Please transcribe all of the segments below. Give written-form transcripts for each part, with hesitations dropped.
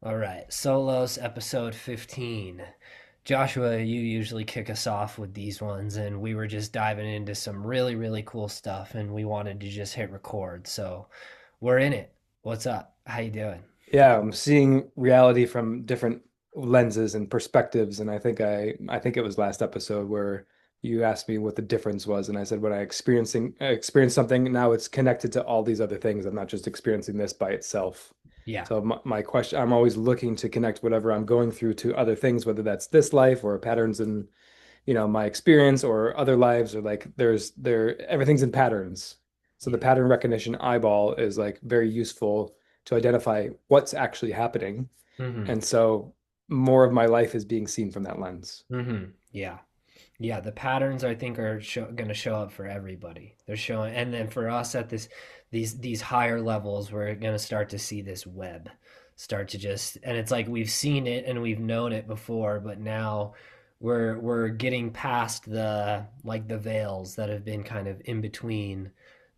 All right, Solos episode 15. Joshua, you usually kick us off with these ones, and we were just diving into some really, really cool stuff, and we wanted to just hit record. So we're in it. What's up? How you doing? Yeah, I'm seeing reality from different lenses and perspectives, and I think it was last episode where you asked me what the difference was, and I said when I experience something, now it's connected to all these other things. I'm not just experiencing this by itself. Yeah. So my question, I'm always looking to connect whatever I'm going through to other things, whether that's this life or patterns in, my experience or other lives, or like everything's in patterns. So the Yeah. pattern recognition eyeball is like very useful to identify what's actually happening. Mm-hmm. And so more of my life is being seen from that lens. Mm-hmm. Yeah. Yeah. The patterns I think are going to show up for everybody. They're showing, and then for us at these higher levels, we're going to start to see this web start to just, and it's like we've seen it and we've known it before, but now we're getting past the veils that have been kind of in between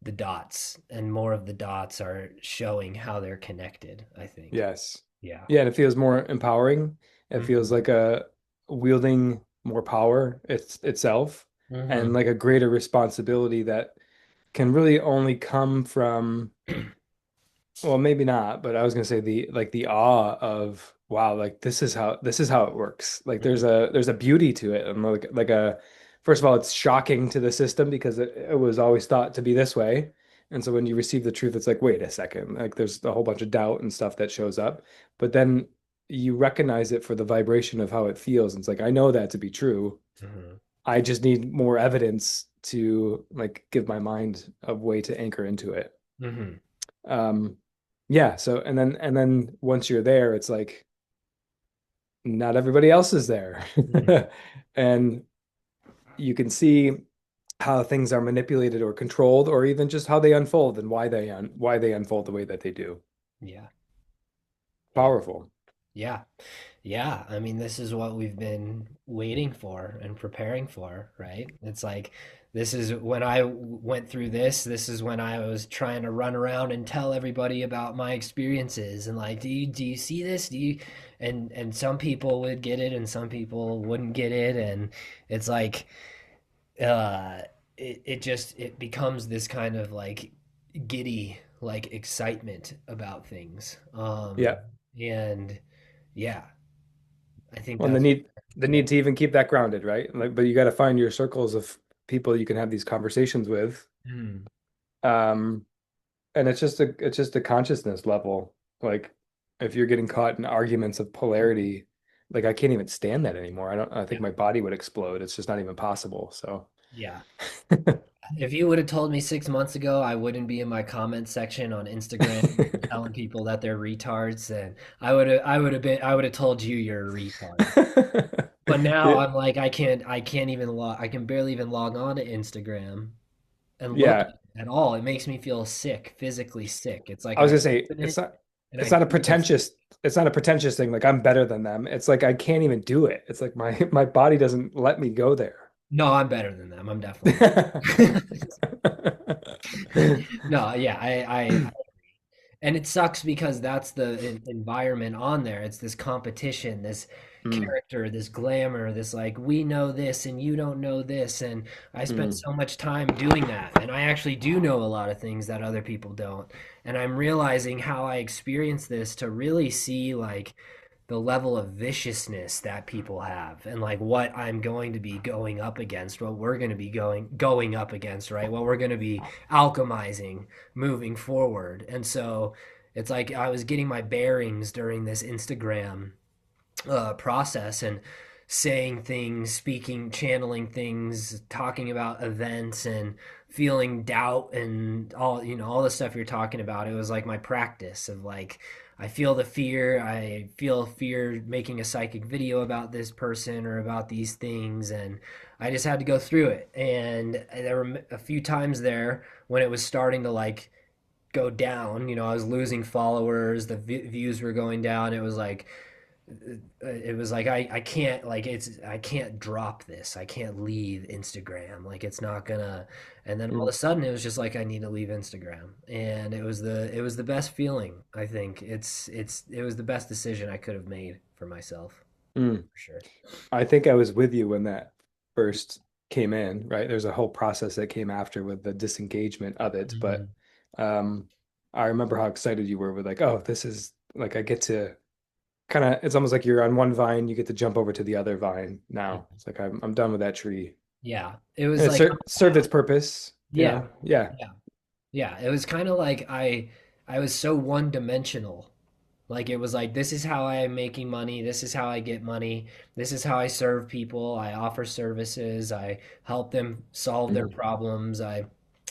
the dots, and more of the dots are showing how they're connected, I think. Yes. Yeah. Yeah, and it feels more empowering. It feels Hmm. like a wielding more power itself and Hmm. like a greater responsibility that can really only come from, well, maybe not, but I was gonna say the awe of wow, like this is how it works. Like there's a beauty to it, and first of all, it's shocking to the system because it was always thought to be this way, and so when you receive the truth, it's like wait a second, like there's a whole bunch of doubt and stuff that shows up, but then you recognize it for the vibration of how it feels, and it's like I know that to be true. Hmm. I just need more evidence to like give my mind a way to anchor into it. Hmm. Um, yeah, so and then once you're there, it's like not everybody else is there. Hmm. And you can see how things are manipulated or controlled or even just how they unfold and why they unfold the way that they do. Yeah. Yeah. Powerful. Yeah. Yeah, I mean, this is what we've been waiting for and preparing for, right? It's like this is when I went through this, this is when I was trying to run around and tell everybody about my experiences and like, do you see this? Do you and some people would get it and some people wouldn't get it, and it's like uh it becomes this kind of like giddy like excitement about things. Yeah. And yeah, I think Well, and that's the yeah. need to even keep that grounded, right? Like, but you got to find your circles of people you can have these conversations with. Mm. Um, and it's just a consciousness level. Like if you're getting caught in arguments of polarity, like I can't even stand that anymore. I Yeah. think my body would explode. It's just not even possible. So Yeah. If you would have told me 6 months ago, I wouldn't be in my comment section on Instagram telling people that they're retards, and I would have told you you're a retard. But now Yeah, I'm like, I can't even log, I can barely even log on to Instagram and look yeah. at all. It makes me feel sick, physically sick. It's like I was I gonna say open it and I it's not a feel sick. pretentious thing like I'm better than them. It's like I can't even do it. It's like my body doesn't let me go there. No, I'm better than them. I'm definitely no, yeah, I and it sucks because that's the environment on there. It's this competition, this Mm, character, this glamour, this like we know this and you don't know this. And I spent mm. so much time doing that. And I actually do know a lot of things that other people don't. And I'm realizing how I experience this to really see like the level of viciousness that people have and like what I'm going to be going up against, what we're going to be going up against, right? What we're going to be alchemizing moving forward. And so it's like I was getting my bearings during this Instagram process and saying things, speaking, channeling things, talking about events and feeling doubt and all, all the stuff you're talking about. It was like my practice of like, I feel the fear. I feel fear making a psychic video about this person or about these things. And I just had to go through it. And there were a few times there when it was starting to like go down. I was losing followers, the views were going down. It was like, it was like I can't like I can't drop this. I can't leave Instagram. Like it's not gonna. And then all of Mm, a sudden it was just like I need to leave Instagram, and it was the best feeling. I think it was the best decision I could have made for myself mm. for sure. I think I was with you when that first came in, right? There's a whole process that came after with the disengagement of it, but Mhm. um, I remember how excited you were with like, oh, this is like I get to kind of. It's almost like you're on one vine, you get to jump over to the other vine now. It's like I'm done with that tree, Yeah, it was and it like served its purpose, you yeah, know? Yeah. yeah, yeah. It was kind of like I was so one dimensional. Like it was like this is how I am making money, this is how I get money, this is how I serve people, I offer services, I help them solve their Mhm. problems. I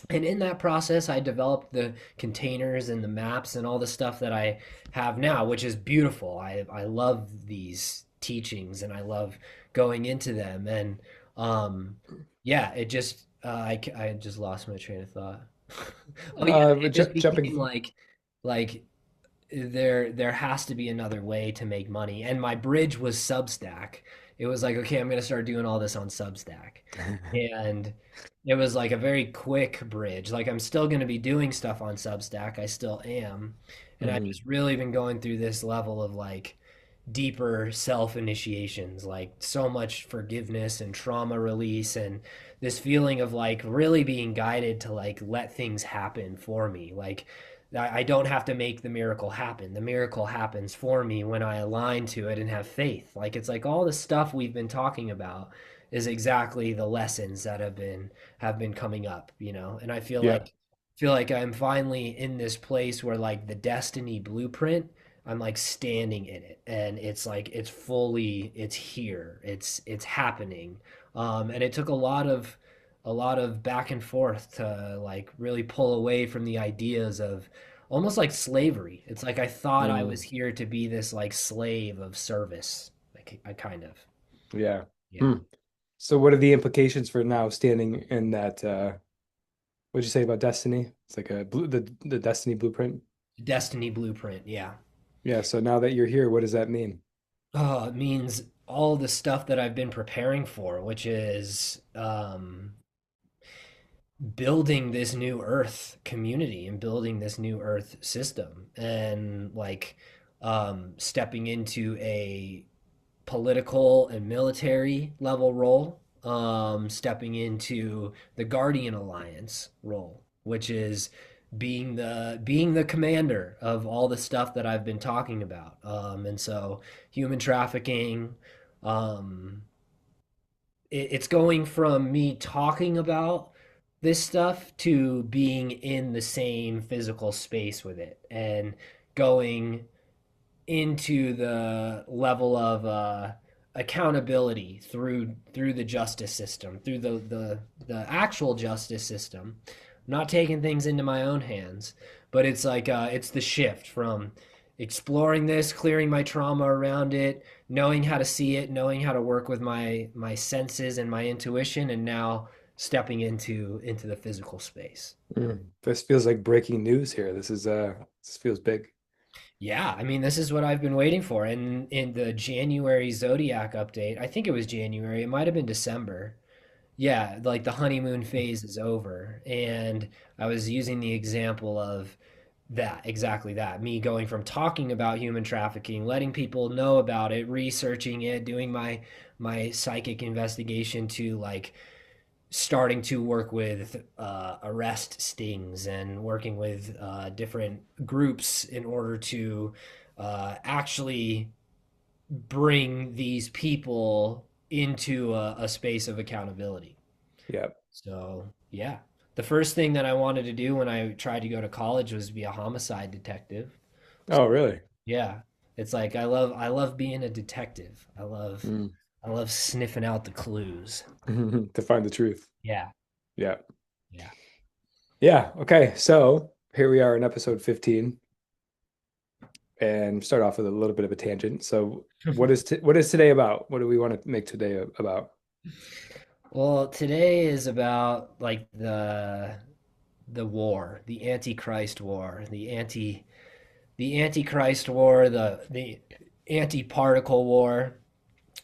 and in that process I developed the containers and the maps and all the stuff that I have now, which is beautiful. I love these teachings and I love going into them and yeah, it just I just lost my train of thought. Oh yeah, it just became Jumping. like there has to be another way to make money. And my bridge was Substack. It was like, okay, I'm gonna start doing all this on Substack. And it was like a very quick bridge. Like I'm still gonna be doing stuff on Substack. I still am. And I've Mhm. just really been going through this level of like deeper self initiations, like so much forgiveness and trauma release and this feeling of like really being guided to like let things happen for me. Like I don't have to make the miracle happen. The miracle happens for me when I align to it and have faith. Like it's like all the stuff we've been talking about is exactly the lessons that have been coming up, you know. And I Yeah. feel like I'm finally in this place where like the destiny blueprint, I'm like standing in it and it's like it's fully it's here. It's happening. And it took a lot of back and forth to like really pull away from the ideas of almost like slavery. It's like I thought I was Mm. here to be this like slave of service. Like I kind of. Yeah. Yeah. Hmm. So what are the implications for now standing in that what'd you say about destiny? It's like a blue the destiny blueprint. Destiny blueprint. Yeah. Yeah, so now that you're here, what does that mean? Oh, it means all the stuff that I've been preparing for, which is building this new earth community and building this new earth system and like stepping into a political and military level role, stepping into the Guardian Alliance role, which is being the commander of all the stuff that I've been talking about. And so human trafficking, um, it's going from me talking about this stuff to being in the same physical space with it and going into the level of accountability through the justice system, through the actual justice system. I'm not taking things into my own hands, but it's like it's the shift from exploring this, clearing my trauma around it, knowing how to see it, knowing how to work with my senses and my intuition, and now stepping into the physical space. Mm. This feels like breaking news here. This feels big. Yeah, I mean, this is what I've been waiting for. And in the January Zodiac update, I think it was January, it might have been December. Yeah, like the honeymoon phase is over. And I was using the example of that, exactly that. Me going from talking about human trafficking, letting people know about it, researching it, doing my psychic investigation to like starting to work with arrest stings and working with different groups in order to actually bring these people into a space of accountability. Yeah. So, yeah. The first thing that I wanted to do when I tried to go to college was be a homicide detective. So, Oh, really? yeah. It's like I love being a detective. Mm. I love sniffing out the clues. To find the truth. Yeah. Yeah. Yeah. Yeah. Okay. So here we are in episode 15 and start off with a little bit of a tangent. So what is today about? What do we want to make today about? Well, today is about like the war, the Antichrist war, the Antichrist war, the anti-particle war,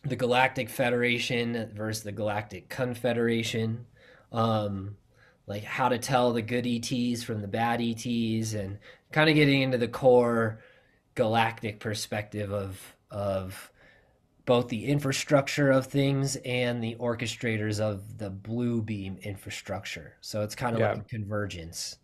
the Galactic Federation versus the Galactic Confederation, um, like how to tell the good ETs from the bad ETs, and kind of getting into the core galactic perspective of both the infrastructure of things and the orchestrators of the blue beam infrastructure. So it's kind of like Yeah. a convergence.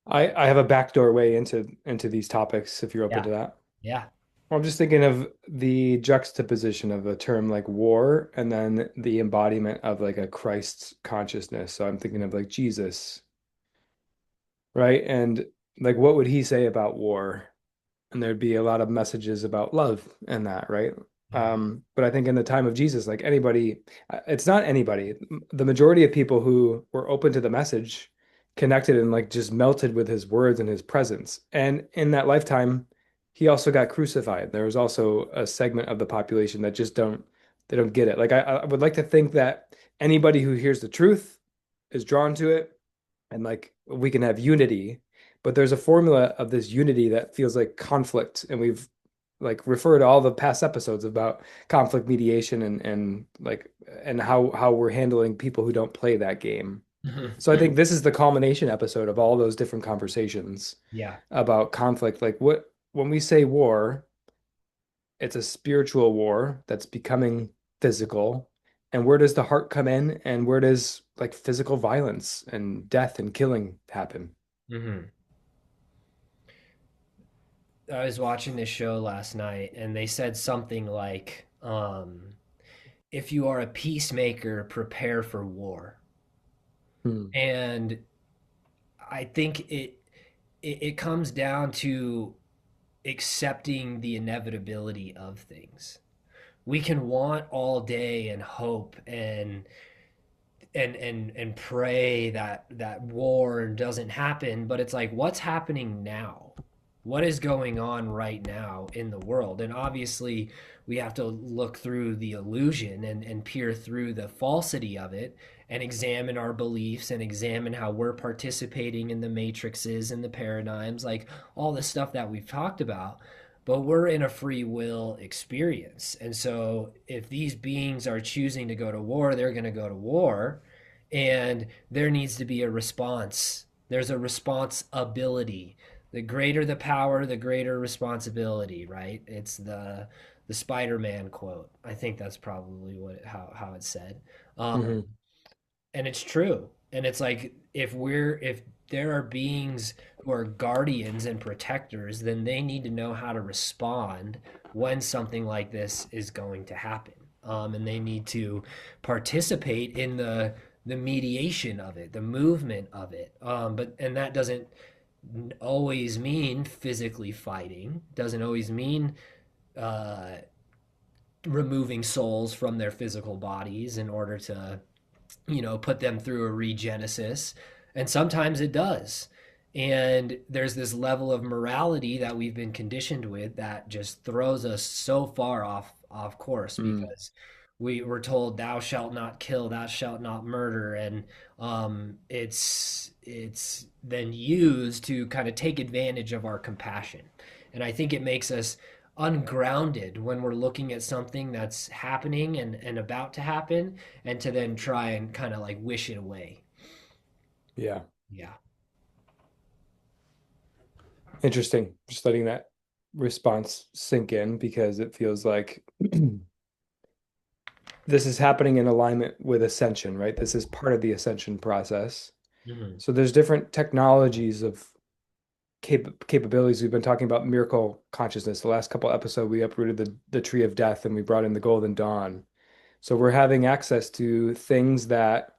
I have a backdoor way into these topics if you're open Yeah. to that. Yeah. Well, I'm just thinking of the juxtaposition of a term like war and then the embodiment of like a Christ consciousness. So I'm thinking of like Jesus, right? And like what would he say about war? And there'd be a lot of messages about love and that, right? Yeah. But I think in the time of Jesus, like anybody, it's not anybody. The majority of people who were open to the message connected and like just melted with his words and his presence. And in that lifetime, he also got crucified. There was also a segment of the population that just don't get it. Like I would like to think that anybody who hears the truth is drawn to it and like we can have unity, but there's a formula of this unity that feels like conflict, and we've like referred to all the past episodes about conflict mediation and like and how we're handling people who don't play that game. So I think this is the culmination episode of all those different conversations Yeah. about conflict. Like what when we say war, it's a spiritual war that's becoming physical. And where does the heart come in? And where does like physical violence and death and killing happen? Hmm. I was watching this show last night and they said something like, if you are a peacemaker, prepare for war. Hmm. And I think it comes down to accepting the inevitability of things. We can want all day and hope and pray that war doesn't happen, but it's like what's happening now? What is going on right now in the world? And obviously we have to look through the illusion and peer through the falsity of it and examine our beliefs and examine how we're participating in the matrices and the paradigms, like all the stuff that we've talked about. But we're in a free will experience. And so if these beings are choosing to go to war, they're going to go to war. And there needs to be a response. There's a responsibility. The greater the power, the greater responsibility, right? It's the Spider-Man quote. I think that's probably what how it's said. Um, Hmm. and it's true. And it's like if there are beings who are guardians and protectors, then they need to know how to respond when something like this is going to happen. And they need to participate in the mediation of it, the movement of it. But and that doesn't always mean physically fighting. Doesn't always mean uh, removing souls from their physical bodies in order to put them through a regenesis. And sometimes it does. And there's this level of morality that we've been conditioned with that just throws us so far off course Mm. because we were told thou shalt not kill, thou shalt not murder, and it's then used to kind of take advantage of our compassion. And I think it makes us ungrounded when we're looking at something that's happening and about to happen and to then try and kind of like wish it away. Yeah. Yeah. Interesting. Just letting that response sink in because it feels like this is happening in alignment with ascension, right? This is part of the ascension process. Hmm. So there's different technologies of capabilities. We've been talking about miracle consciousness. The last couple episodes, we uprooted the tree of death and we brought in the golden dawn. So we're having access to things that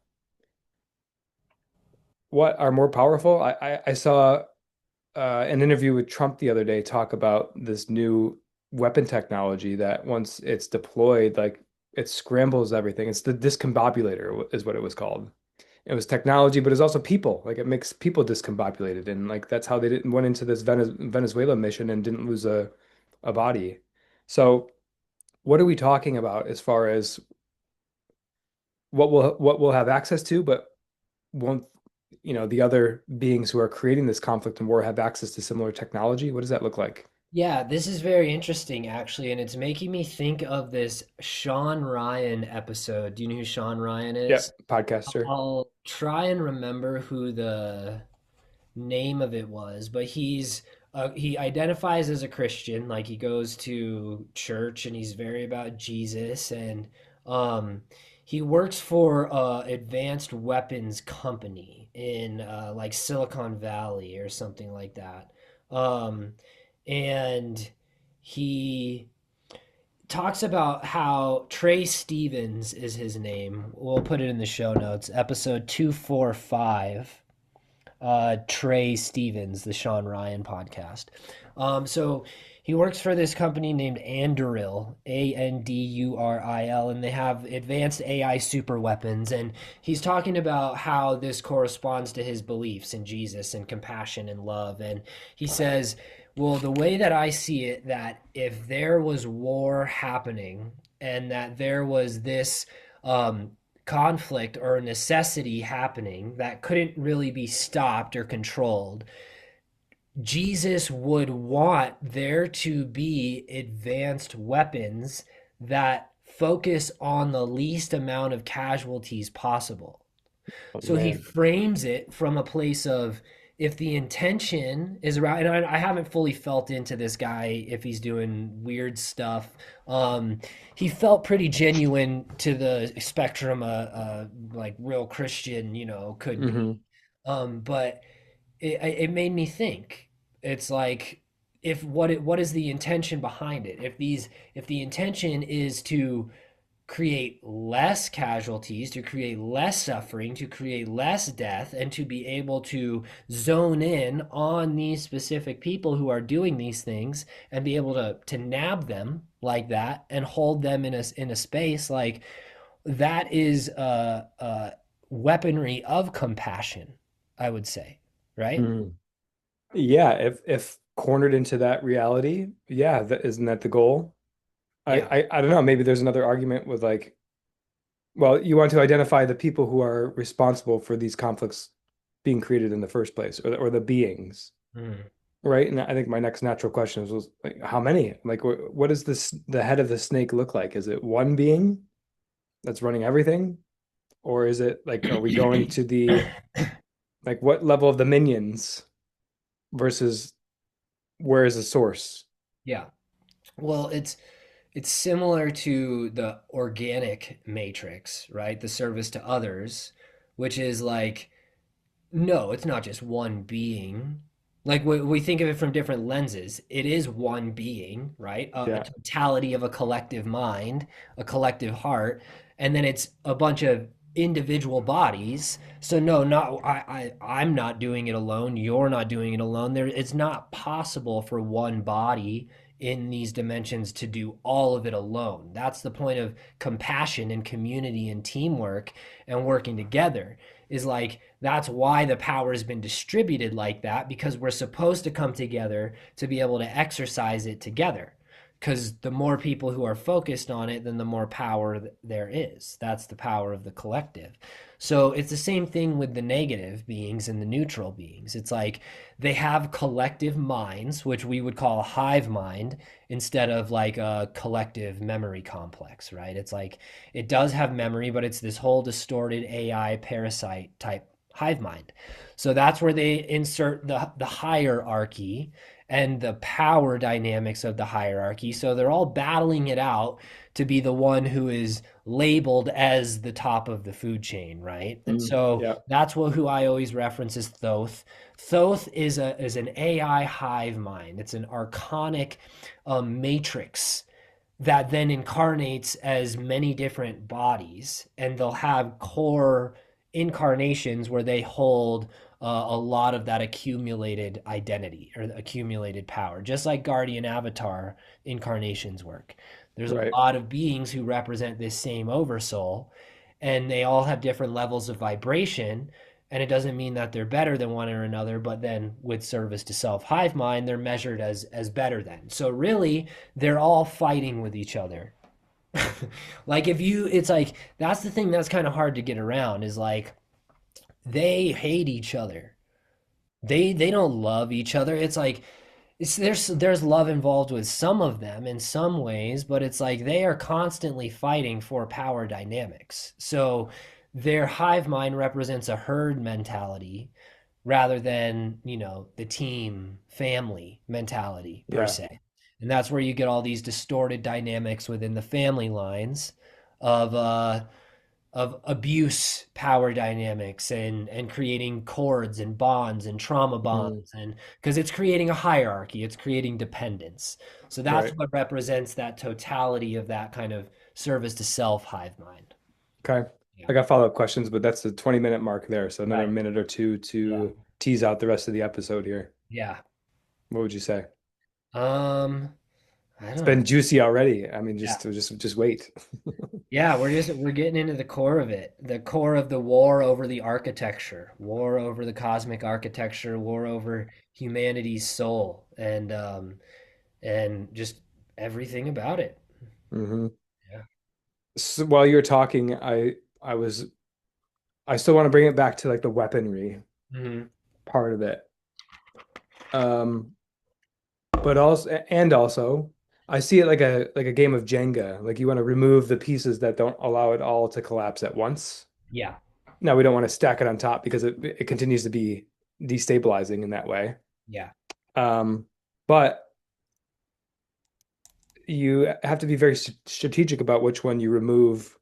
what are more powerful. I saw an interview with Trump the other day talk about this new weapon technology that once it's deployed, like it scrambles everything. It's the discombobulator is what it was called. It was technology, but it's also people. Like it makes people discombobulated, and like that's how they didn't went into this Venezuela mission and didn't lose a body. So, what are we talking about as far as what we'll have access to, but won't the other beings who are creating this conflict and war have access to similar technology? What does that look like? Yeah, this is very interesting actually, and it's making me think of this Sean Ryan episode. Do you know who Sean Ryan is? Yep, podcaster. I'll try and remember who the name of it was, but he identifies as a Christian, like he goes to church and he's very about Jesus, and um he works for a advanced weapons company in like Silicon Valley or something like that. Um and he talks about how Trey Stevens is his name. We'll put it in the show notes. Episode 245, Trey Stevens, the Sean Ryan podcast. So he works for this company named Anduril, Anduril, and they have advanced AI super weapons. And he's talking about how this corresponds to his beliefs in Jesus and compassion and love. And he says, well, the way that I see it, that if there was war happening and that there was this um, conflict or necessity happening that couldn't really be stopped or controlled, Jesus would want there to be advanced weapons that focus on the least amount of casualties possible. Oh, So he man. frames it from a place of, if the intention is around, and I haven't fully felt into this guy if he's doing weird stuff. Um, he felt pretty genuine to the spectrum, like real Christian, could be. Hmm. But it made me think. It's like, if what is the intention behind it? If the intention is to create less casualties, to create less suffering, to create less death, and to be able to zone in on these specific people who are doing these things and be able to nab them like that and hold them in a space like that, is a weaponry of compassion, I would say, right? Mm. Yeah, if cornered into that reality, yeah, isn't that the goal? Yeah. I don't know. Maybe there's another argument with like, well, you want to identify the people who are responsible for these conflicts being created in the first place, or the beings, Mm. right? And I think my next natural question was like, how many? Like, what does the head of the snake look like? Is it one being that's running everything, or is it like, are we going to the like what level of the minions versus where is the source? Yeah. Well, it's similar to the organic matrix, right? The service to others, which is like, no, it's not just one being. Like we think of it from different lenses. It is one being, right? A Yeah. totality of a collective mind, a collective heart, and then it's a bunch of individual bodies. So no, not I'm not doing it alone. You're not doing it alone. It's not possible for one body in these dimensions to do all of it alone. That's the point of compassion and community and teamwork and working together, is like, that's why the power has been distributed like that, because we're supposed to come together to be able to exercise it together, because the more people who are focused on it, then the more power there is. That's the power of the collective. So it's the same thing with the negative beings and the neutral beings. It's like they have collective minds, which we would call a hive mind, instead of like a collective memory complex, right? It's like it does have memory, but it's this whole distorted AI parasite type hive mind. So that's where they insert the hierarchy and the power dynamics of the hierarchy. So they're all battling it out to be the one who is labeled as the top of the food chain, right? And Mm, so yeah. that's who I always reference as Thoth. Thoth is an AI hive mind. It's an archonic matrix that then incarnates as many different bodies, and they'll have core incarnations where they hold a lot of that accumulated identity or accumulated power, just like guardian avatar incarnations work. There's a Right. lot of beings who represent this same oversoul, and they all have different levels of vibration, and it doesn't mean that they're better than one or another, but then with service to self hive mind, they're measured as better than. So really, they're all fighting with each other. Like, if you it's like, that's the thing that's kind of hard to get around, is like, they hate each other. They don't love each other. It's like, There's love involved with some of them in some ways, but it's like they are constantly fighting for power dynamics. So their hive mind represents a herd mentality rather than, the team family mentality per Yeah. se. And that's where you get all these distorted dynamics within the family lines of abuse power dynamics and creating cords and bonds and trauma Hmm. bonds, and because it's creating a hierarchy, it's creating dependence. So that's Right. what represents that totality of that kind of service to self hive mind. Okay. Yeah. I got follow-up questions, but that's the 20-minute mark there. So another Right. minute or two Yeah. to tease out the rest of the episode here. Yeah. What would you say? um I It's don't know. been juicy already. I mean, Yeah. just wait. Yeah, we're getting into the core of it. The core of the war over the architecture, war over the cosmic architecture, war over humanity's soul, and just everything about it. Hmm. Yeah. So while you're talking, I still want to bring it back to like the weaponry Hmm. part of it. Um, but also I see it like a game of Jenga. Like you want to remove the pieces that don't allow it all to collapse at once. Yeah. Now we don't want to stack it on top because it continues to be destabilizing in that way. Yeah. Um, but you have to be very strategic about which one you remove.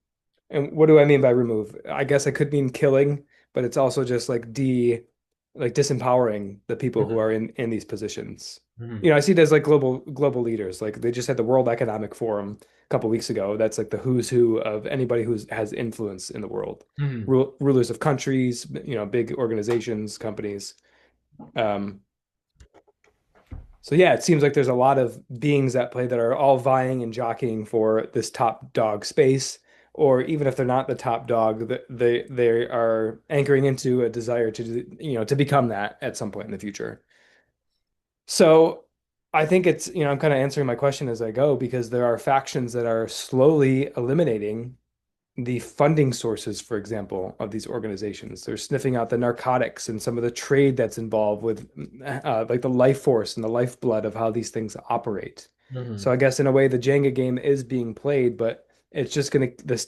And what do I mean by remove? I guess I could mean killing, but it's also just like disempowering the people who Hmm. are in these positions. Hmm. You know, I see it as like global leaders. Like they just had the World Economic Forum a couple weeks ago. That's like the who's who of anybody who has influence in the world. Hmm. Rulers of countries, big organizations, companies. Um, so yeah, it seems like there's a lot of beings at play that are all vying and jockeying for this top dog space, or even if they're not the top dog, they are anchoring into a desire to become that at some point in the future. So I think I'm kind of answering my question as I go because there are factions that are slowly eliminating the funding sources, for example, of these organizations. They're sniffing out the narcotics and some of the trade that's involved with like the life force and the lifeblood of how these things operate. Hmm. So I guess in a way, the Jenga game is being played, but it's just the stake